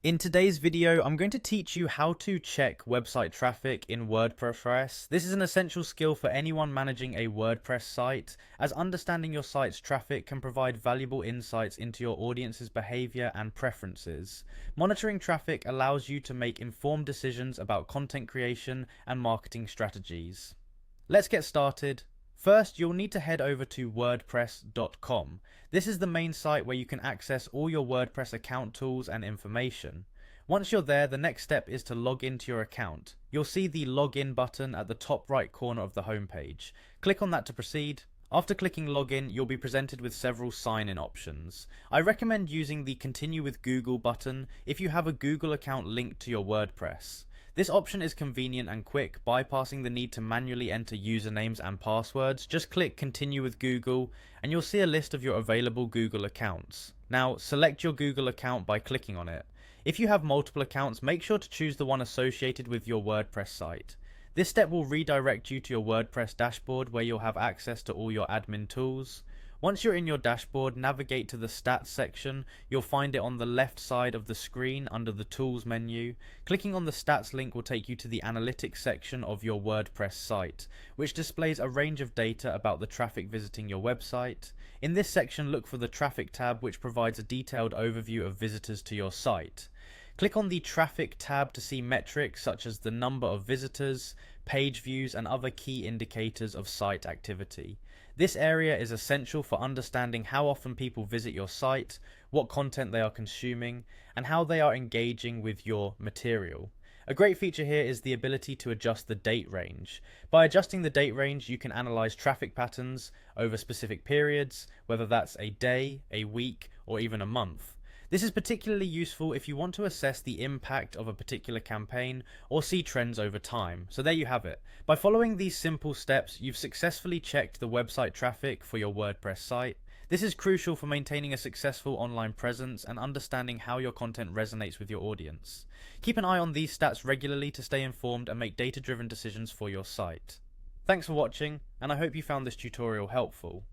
In today's video, I'm going to teach you how to check website traffic in WordPress. This is an essential skill for anyone managing a WordPress site, as understanding your site's traffic can provide valuable insights into your audience's behavior and preferences. Monitoring traffic allows you to make informed decisions about content creation and marketing strategies. Let's get started. First, you'll need to head over to WordPress.com. This is the main site where you can access all your WordPress account tools and information. Once you're there, the next step is to log into your account. You'll see the login button at the top right corner of the homepage. Click on that to proceed. After clicking login, you'll be presented with several sign-in options. I recommend using the continue with Google button if you have a Google account linked to your WordPress. This option is convenient and quick, bypassing the need to manually enter usernames and passwords. Just click continue with Google and you'll see a list of your available Google accounts. Now select your Google account by clicking on it. If you have multiple accounts, make sure to choose the one associated with your WordPress site. This step will redirect you to your WordPress dashboard where you'll have access to all your admin tools. Once you're in your dashboard, navigate to the stats section. You'll find it on the left side of the screen under the tools menu. Clicking on the stats link will take you to the analytics section of your WordPress site, which displays a range of data about the traffic visiting your website. In this section, look for the traffic tab, which provides a detailed overview of visitors to your site. Click on the traffic tab to see metrics such as the number of visitors, page views, and other key indicators of site activity. This area is essential for understanding how often people visit your site, what content they are consuming, and how they are engaging with your material. A great feature here is the ability to adjust the date range. By adjusting the date range, you can analyze traffic patterns over specific periods, whether that's a day, a week, or even a month. This is particularly useful if you want to assess the impact of a particular campaign or see trends over time. So there you have it. By following these simple steps, you've successfully checked the website traffic for your WordPress site. This is crucial for maintaining a successful online presence and understanding how your content resonates with your audience. Keep an eye on these stats regularly to stay informed and make data-driven decisions for your site. Thanks for watching, and I hope you found this tutorial helpful.